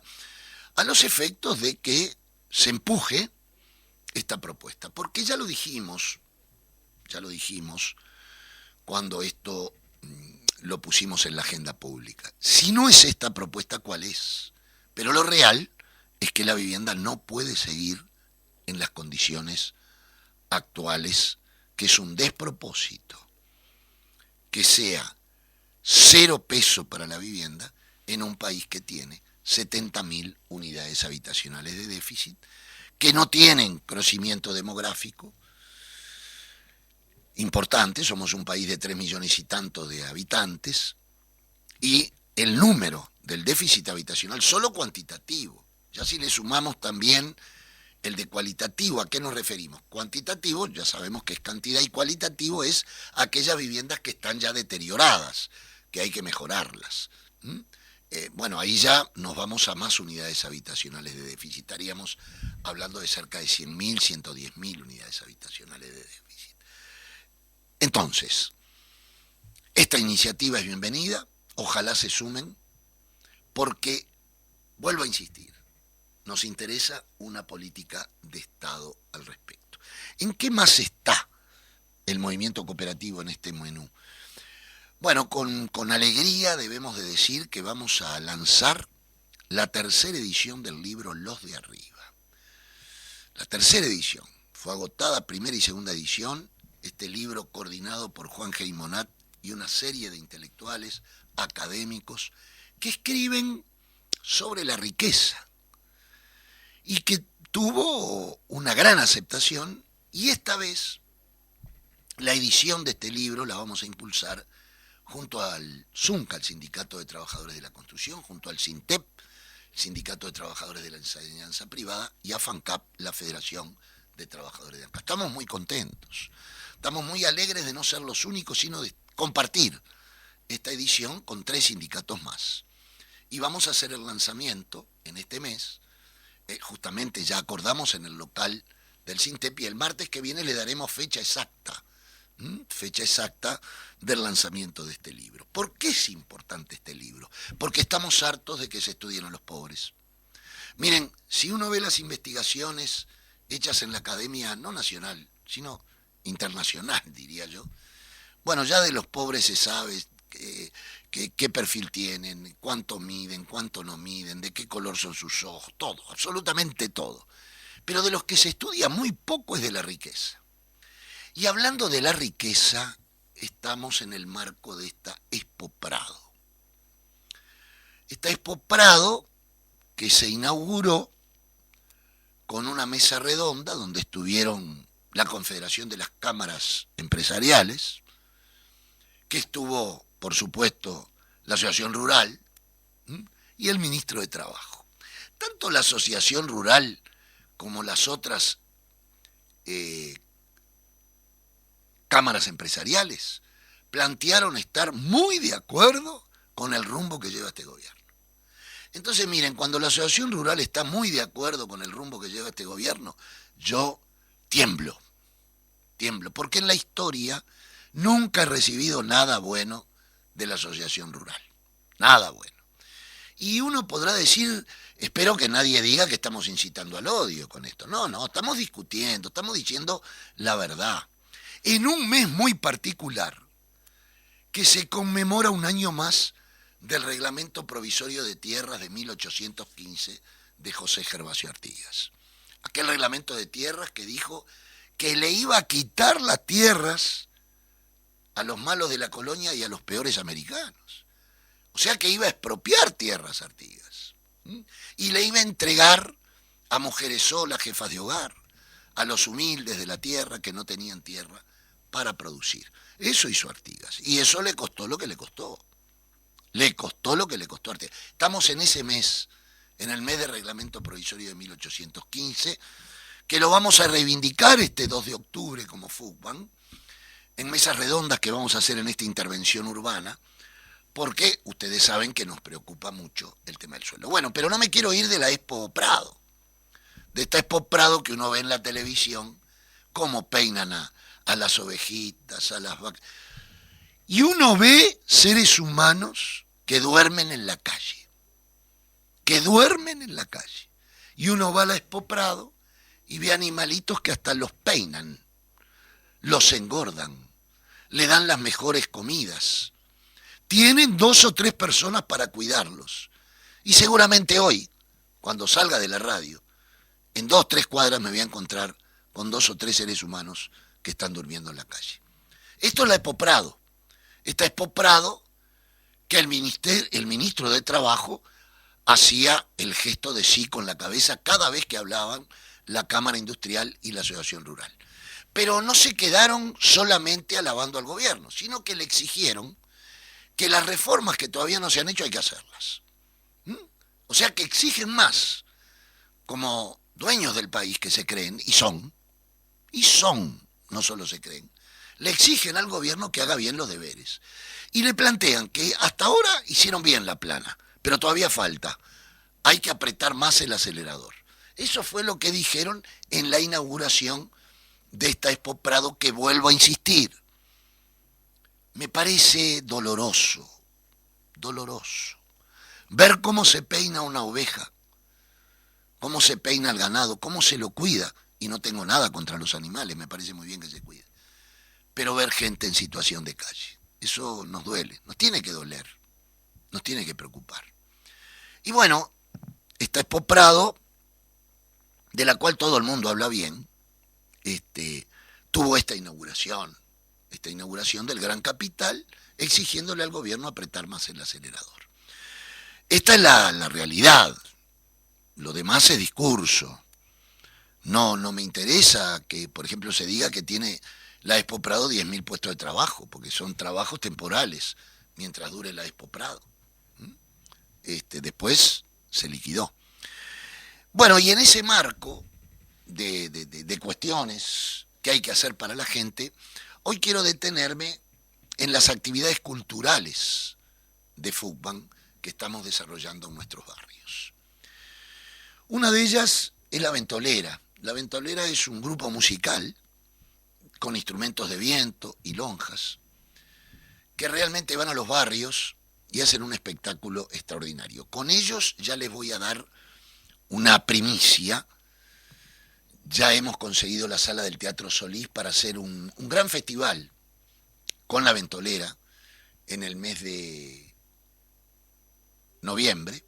a los efectos de que se empuje esta propuesta. Porque ya lo dijimos cuando esto lo pusimos en la agenda pública. Si no es esta propuesta, ¿cuál es? Pero lo real es que la vivienda no puede seguir en las condiciones actuales, que es un despropósito que sea 0 pesos para la vivienda en un país que tiene 70.000 unidades habitacionales de déficit, que no tienen crecimiento demográfico importante, somos un país de 3 millones y tanto de habitantes, y el número del déficit habitacional solo cuantitativo, ya si le sumamos también el de cualitativo, ¿a qué nos referimos? Cuantitativo, ya sabemos que es cantidad, y cualitativo es aquellas viviendas que están ya deterioradas, que hay que mejorarlas. Bueno, ahí ya nos vamos a más unidades habitacionales de déficit, estaríamos hablando de cerca de 100.000, 110.000 unidades habitacionales de déficit. Entonces, esta iniciativa es bienvenida, ojalá se sumen, porque, vuelvo a insistir, nos interesa una política de Estado al respecto. ¿En qué más está el movimiento cooperativo en este menú? Bueno, con alegría debemos de decir que vamos a lanzar la 3ª edición del libro Los de Arriba. La 3ª edición. Fue agotada 1ª y 2ª edición. Este libro coordinado por Juan Geymonat y una serie de intelectuales, académicos, que escriben sobre la riqueza y que tuvo una gran aceptación, y esta vez la edición de este libro la vamos a impulsar junto al SUNCA, el Sindicato de Trabajadores de la Construcción, junto al SINTEP, el Sindicato de Trabajadores de la Enseñanza Privada, y a FANCAP, la Federación de Trabajadores de ANCA. Estamos muy contentos, estamos muy alegres de no ser los únicos, sino de compartir esta edición con 3 sindicatos más. Y vamos a hacer el lanzamiento en este mes, justamente ya acordamos en el local del SINTEP, y el martes que viene le daremos fecha exacta del lanzamiento de este libro. ¿Por qué es importante este libro? Porque estamos hartos de que se estudien a los pobres. Miren, si uno ve las investigaciones hechas en la academia, no nacional, sino internacional, diría yo, bueno, ya de los pobres se sabe qué perfil tienen, cuánto miden, cuánto no miden, de qué color son sus ojos, todo, absolutamente todo. Pero de los que se estudia muy poco es de la riqueza. Y hablando de la riqueza, estamos en el marco de esta Expo Prado. Esta Expo Prado que se inauguró con una mesa redonda donde estuvieron la Confederación de las Cámaras Empresariales, que estuvo, por supuesto, la Asociación Rural y el Ministro de Trabajo. Tanto la Asociación Rural como las otras cámaras empresariales plantearon estar muy de acuerdo con el rumbo que lleva este gobierno. Entonces, miren, cuando la Asociación Rural está muy de acuerdo con el rumbo que lleva este gobierno, yo tiemblo, porque en la historia nunca he recibido nada bueno de la Asociación Rural, nada bueno. Y uno podrá decir, espero que nadie diga que estamos incitando al odio con esto. No, estamos discutiendo, estamos diciendo la verdad. En un mes muy particular, que se conmemora un año más del Reglamento Provisorio de Tierras de 1815 de José Gervasio Artigas. Aquel reglamento de tierras que dijo que le iba a quitar las tierras a los malos de la colonia y a los peores americanos. O sea que iba a expropiar tierras Artigas. Y le iba a entregar a mujeres solas, jefas de hogar, a los humildes de la tierra que no tenían tierra para producir. Eso hizo Artigas. Y eso le costó lo que le costó. Le costó lo que le costó a Artigas. Estamos en ese mes, en el mes de Reglamento Provisorio de 1815, que lo vamos a reivindicar este 2 de octubre como FUCBAN, en mesas redondas que vamos a hacer en esta intervención urbana, porque ustedes saben que nos preocupa mucho el tema del sueldo. Bueno, pero no me quiero ir de la Expo Prado, de esta Expo Prado que uno ve en la televisión, cómo peinan a las ovejitas, a las vacas. Y uno ve seres humanos que duermen en la calle, que duermen en la calle. Y uno va a la Expo Prado y ve animalitos que hasta los peinan, los engordan, le dan las mejores comidas. Tienen 2 o 3 personas para cuidarlos. Y seguramente hoy, cuando salga de la radio, en 2 o 3 cuadras me voy a encontrar con 2 o 3 seres humanos que están durmiendo en la calle. Esto es la Expo Prado. Esta Expo Prado que el ministro de Trabajo hacía el gesto de sí con la cabeza cada vez que hablaban la Cámara Industrial y la Asociación Rural. Pero no se quedaron solamente alabando al gobierno, sino que le exigieron que las reformas que todavía no se han hecho hay que hacerlas. O sea que exigen más, como dueños del país que se creen, y son, no solo se creen, le exigen al gobierno que haga bien los deberes. Y le plantean que hasta ahora hicieron bien la plana, pero todavía falta. Hay que apretar más el acelerador. Eso fue lo que dijeron en la inauguración de esta Expo Prado, que vuelvo a insistir. Me parece doloroso ver cómo se peina una oveja, cómo se peina el ganado, cómo se lo cuida. Y no tengo nada contra los animales, me parece muy bien que se cuide. Pero ver gente en situación de calle, eso nos duele, nos tiene que doler, nos tiene que preocupar. Y bueno, esta Expo Prado, de la cual todo el mundo habla bien, tuvo esta inauguración del Gran Capital, exigiéndole al gobierno apretar más el acelerador. Esta es la realidad, lo demás es discurso. No me interesa que, por ejemplo, se diga que tiene la Expo Prado 10.000 puestos de trabajo, porque son trabajos temporales, mientras dure la Expo Prado. Después se liquidó. Bueno, y en ese marco de cuestiones que hay que hacer para la gente, hoy quiero detenerme en las actividades culturales de FUCBAN que estamos desarrollando en nuestros barrios. Una de ellas es la Ventolera. La Ventolera es un grupo musical con instrumentos de viento y lonjas que realmente van a los barrios y hacen un espectáculo extraordinario. Con ellos ya les voy a dar una primicia. Ya hemos conseguido la sala del Teatro Solís para hacer un gran festival con la Ventolera en el mes de noviembre,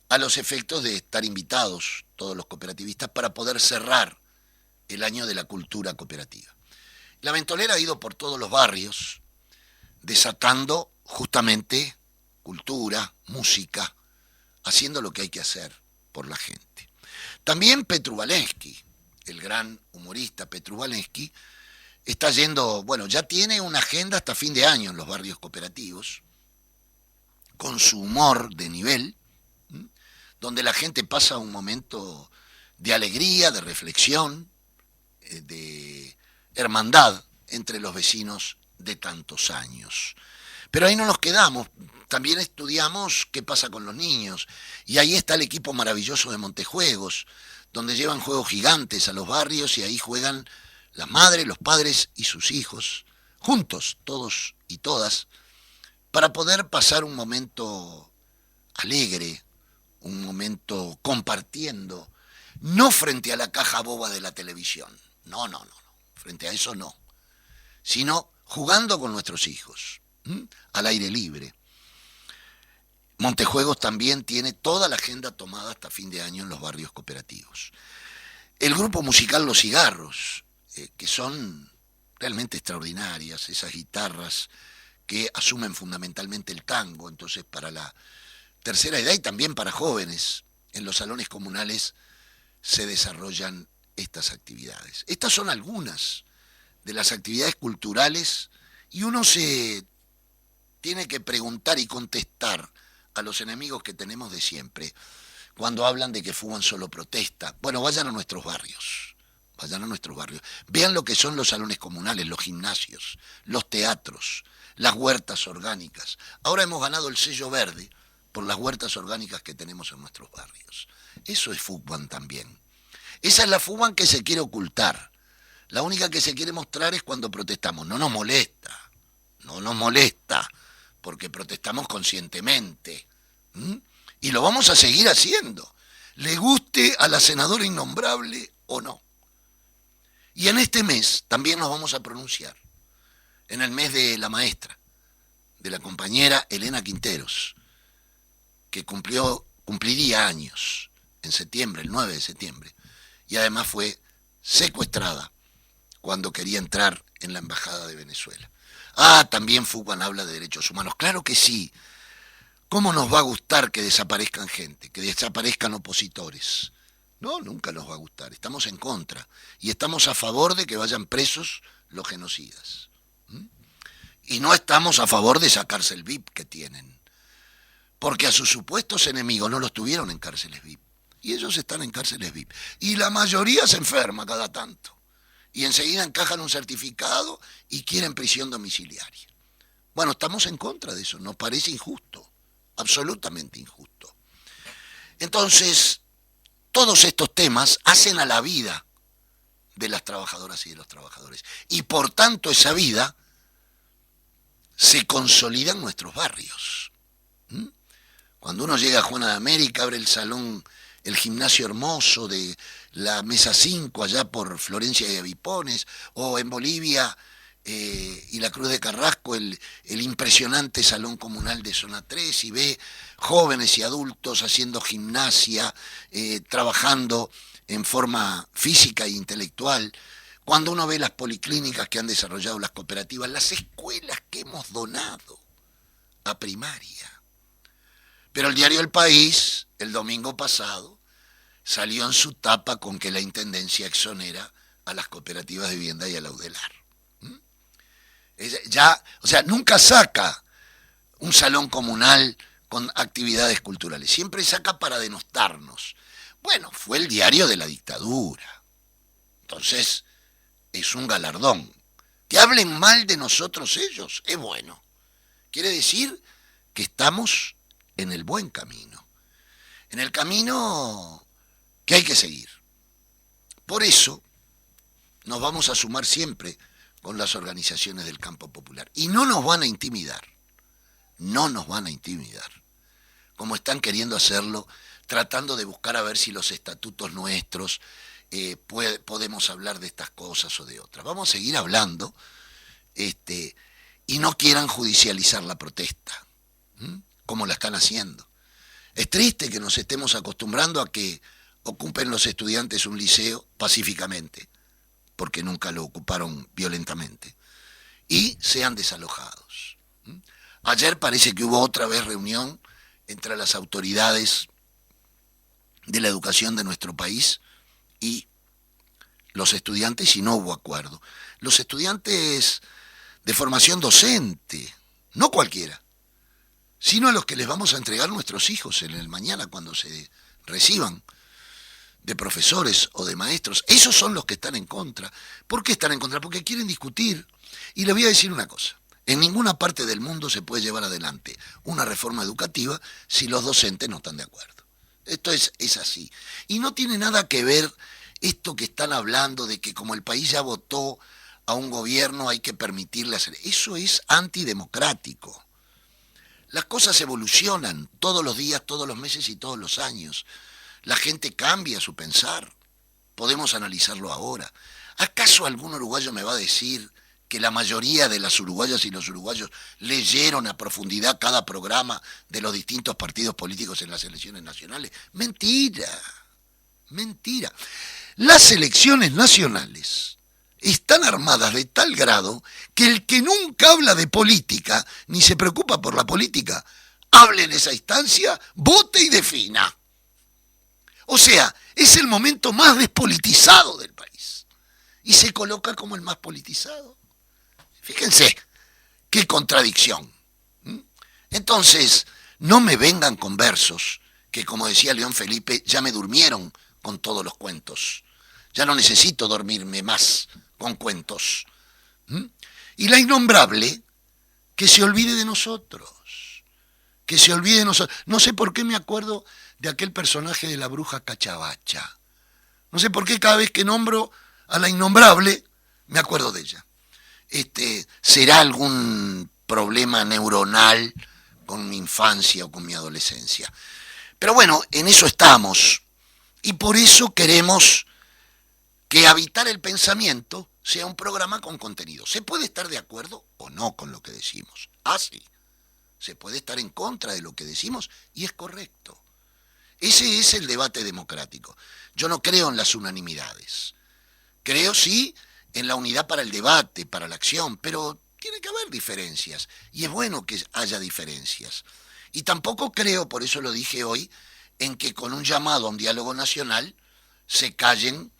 a los efectos de estar invitados todos los cooperativistas para poder cerrar el año de la cultura cooperativa. La Ventolera ha ido por todos los barrios desatando justamente cultura, música, haciendo lo que hay que hacer por la gente. También Petru Walensky, el gran humorista Petru Walensky, está yendo, bueno, ya tiene una agenda hasta fin de año en los barrios cooperativos, con su humor de nivel, donde la gente pasa un momento de alegría, de reflexión, de hermandad entre los vecinos de tantos años. Pero ahí no nos quedamos, también estudiamos qué pasa con los niños, y ahí está el equipo maravilloso de Montejuegos, donde llevan juegos gigantes a los barrios y ahí juegan las madres, los padres y sus hijos, juntos, todos y todas, para poder pasar un momento alegre, un momento compartiendo, no frente a la caja boba de la televisión, no, frente a eso no, sino jugando con nuestros hijos, al aire libre. Montejuegos también tiene toda la agenda tomada hasta fin de año en los barrios cooperativos. El grupo musical Los Cigarros, que son realmente extraordinarias, esas guitarras que asumen fundamentalmente el tango, entonces para la tercera edad y también para jóvenes, en los salones comunales se desarrollan estas actividades. Estas son algunas de las actividades culturales y uno se tiene que preguntar y contestar a los enemigos que tenemos de siempre cuando hablan de que FUCBAN solo protesta. Bueno, vayan a nuestros barrios, vayan a nuestros barrios. Vean lo que son los salones comunales, los gimnasios, los teatros, las huertas orgánicas. Ahora hemos ganado el sello verde por las huertas orgánicas que tenemos en nuestros barrios. Eso es FUCBAN también. Esa es la FUCBAN que se quiere ocultar. La única que se quiere mostrar es cuando protestamos. No nos molesta, porque protestamos conscientemente. Y lo vamos a seguir haciendo, le guste a la senadora innombrable o no. Y en este mes también nos vamos a pronunciar, en el mes de la maestra, de la compañera Elena Quinteros, que cumpliría años en septiembre, el 9 de septiembre, y además fue secuestrada cuando quería entrar en la Embajada de Venezuela. También FUCBAN habla de derechos humanos. Claro que sí. ¿Cómo nos va a gustar que desaparezcan gente, que desaparezcan opositores? No, nunca nos va a gustar. Estamos en contra. Y estamos a favor de que vayan presos los genocidas. Y no estamos a favor de esa cárcel VIP que tienen. Porque a sus supuestos enemigos no los tuvieron en cárceles VIP. Y ellos están en cárceles VIP. Y la mayoría se enferma cada tanto. Y enseguida encajan un certificado y quieren prisión domiciliaria. Bueno, estamos en contra de eso. Nos parece injusto. Absolutamente injusto. Entonces, todos estos temas hacen a la vida de las trabajadoras y de los trabajadores. Y por tanto esa vida se consolida en nuestros barrios. Cuando uno llega a Juana de América, abre el salón, el gimnasio hermoso de la Mesa 5, allá por Florencia y Avipones, o en Bolivia y la Cruz de Carrasco, el impresionante salón comunal de Zona 3, y ve jóvenes y adultos haciendo gimnasia, trabajando en forma física e intelectual. Cuando uno ve las policlínicas que han desarrollado las cooperativas, las escuelas que hemos donado a primaria. Pero el diario El País, el domingo pasado, salió en su tapa con que la Intendencia exonera a las cooperativas de vivienda y a la UDELAR. Nunca saca un salón comunal con actividades culturales, siempre saca para denostarnos. Bueno, fue el diario de la dictadura. Entonces, es un galardón. Que hablen mal de nosotros ellos, es bueno. Quiere decir que estamos en el buen camino. En el camino que hay que seguir. Por eso, nos vamos a sumar siempre con las organizaciones del campo popular. Y no nos van a intimidar. No nos van a intimidar. Como están queriendo hacerlo, tratando de buscar a ver si los estatutos nuestros podemos hablar de estas cosas o de otras. Vamos a seguir hablando y no quieran judicializar la protesta, como la están haciendo. Es triste que nos estemos acostumbrando a que ocupen los estudiantes un liceo pacíficamente, porque nunca lo ocuparon violentamente, y sean desalojados. Ayer parece que hubo otra vez reunión entre las autoridades de la educación de nuestro país y los estudiantes, y no hubo acuerdo. Los estudiantes de formación docente, no cualquiera, sino a los que les vamos a entregar nuestros hijos en el mañana cuando se reciban de profesores o de maestros, esos son los que están en contra. ¿Por qué están en contra? Porque quieren discutir. Y les voy a decir una cosa, en ninguna parte del mundo se puede llevar adelante una reforma educativa si los docentes no están de acuerdo. Esto es así. Y no tiene nada que ver esto que están hablando de que como el país ya votó a un gobierno hay que permitirle hacer. Eso es antidemocrático. Las cosas evolucionan todos los días, todos los meses y todos los años. La gente cambia su pensar. Podemos analizarlo ahora. ¿Acaso algún uruguayo me va a decir que la mayoría de las uruguayas y los uruguayos leyeron a profundidad cada programa de los distintos partidos políticos en las elecciones nacionales? Mentira, mentira. Las elecciones nacionales están armadas de tal grado que el que nunca habla de política, ni se preocupa por la política, hable en esa instancia, vote y defina. O sea, es el momento más despolitizado del país. Y se coloca como el más politizado. Fíjense, qué contradicción. Entonces, no me vengan con versos que, como decía León Felipe, ya me durmieron con todos los cuentos. Ya no necesito dormirme más con cuentos. Y la innombrable, que se olvide de nosotros. Que se olvide de nosotros. No sé por qué me acuerdo de aquel personaje de la bruja Cachabacha. No sé por qué cada vez que nombro a la innombrable, me acuerdo de ella. ¿Será algún problema neuronal con mi infancia o con mi adolescencia? Pero bueno, en eso estamos. Y por eso queremos que Habitar el Pensamiento sea un programa con contenido. Se puede estar de acuerdo o no con lo que decimos. Sí. Se puede estar en contra de lo que decimos y es correcto. Ese es el debate democrático. Yo no creo en las unanimidades. Creo sí en la unidad para el debate, para la acción, pero tiene que haber diferencias y es bueno que haya diferencias. Y tampoco creo, por eso lo dije hoy, en que con un llamado a un diálogo nacional se callen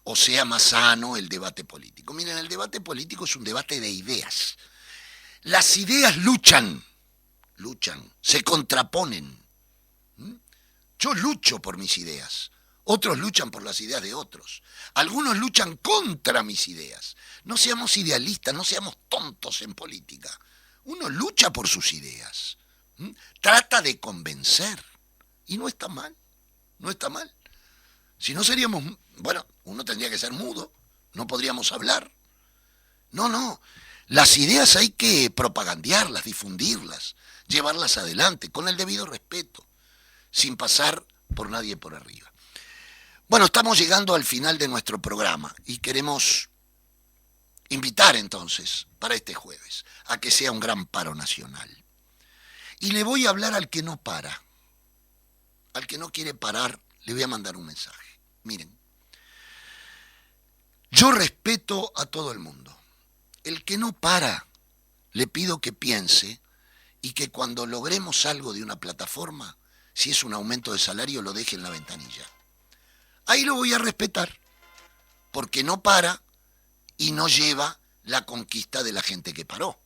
o sea más sano el debate político. Miren, el debate político es un debate de ideas. Las ideas luchan, se contraponen. Yo lucho por mis ideas, otros luchan por las ideas de otros. Algunos luchan contra mis ideas. No seamos idealistas, no seamos tontos en política. Uno lucha por sus ideas, trata de convencer y no está mal, no está mal. Si no seríamos, uno tendría que ser mudo, no podríamos hablar. No, las ideas hay que propagandearlas, difundirlas, llevarlas adelante con el debido respeto, sin pasar por nadie por arriba. Bueno, estamos llegando al final de nuestro programa y queremos invitar entonces para este jueves a que sea un gran paro nacional. Y le voy a hablar al que no para, al que no quiere parar, le voy a mandar un mensaje. Miren, yo respeto a todo el mundo. El que no para, le pido que piense y que cuando logremos algo de una plataforma, si es un aumento de salario, lo deje en la ventanilla. Ahí lo voy a respetar, porque no para y no lleva la conquista de la gente que paró.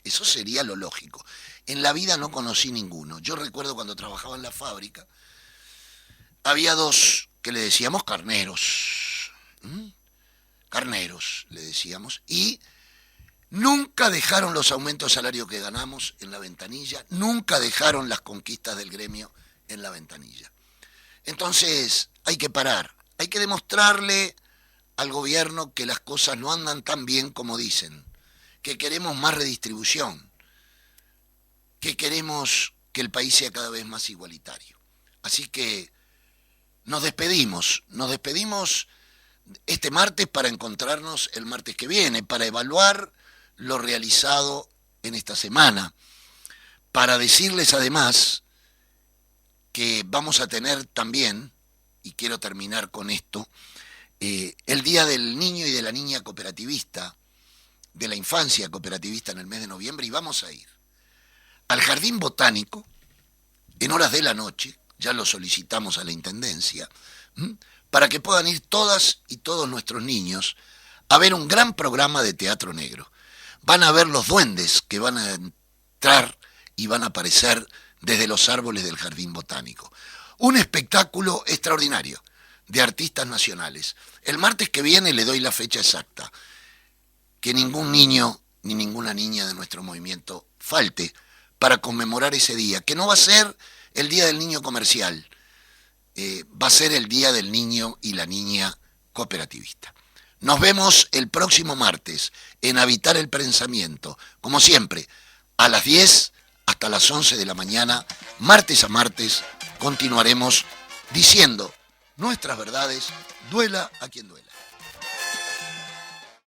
Eso sería lo lógico. En la vida no conocí ninguno. Yo recuerdo cuando trabajaba en la fábrica, había dos que le decíamos carneros. Carneros, le decíamos. Y nunca dejaron los aumentos de salario que ganamos en la ventanilla, nunca dejaron las conquistas del gremio en la ventanilla. Entonces, hay que parar, hay que demostrarle al gobierno que las cosas no andan tan bien como dicen, que queremos más redistribución, que queremos que el país sea cada vez más igualitario. Así que nos despedimos este martes para encontrarnos el martes que viene, para evaluar lo realizado en esta semana, para decirles además que vamos a tener también, y quiero terminar con esto, el Día del Niño y de la Niña Cooperativista, de la Infancia Cooperativista en el mes de noviembre, y vamos a ir al Jardín Botánico en horas de la noche, ya lo solicitamos a la Intendencia, para que puedan ir todas y todos nuestros niños a ver un gran programa de teatro negro. Van a ver los duendes que van a entrar y van a aparecer desde los árboles del Jardín Botánico. Un espectáculo extraordinario de artistas nacionales. El martes que viene le doy la fecha exacta. Que ningún niño ni ninguna niña de nuestro movimiento falte para conmemorar ese día, que no va a ser el Día del Niño Comercial, va a ser el Día del Niño y la Niña Cooperativista. Nos vemos el próximo martes en Habitar el Pensamiento, como siempre, a las 10 hasta las 11 de la mañana, martes a martes, continuaremos diciendo nuestras verdades, duela a quien duela.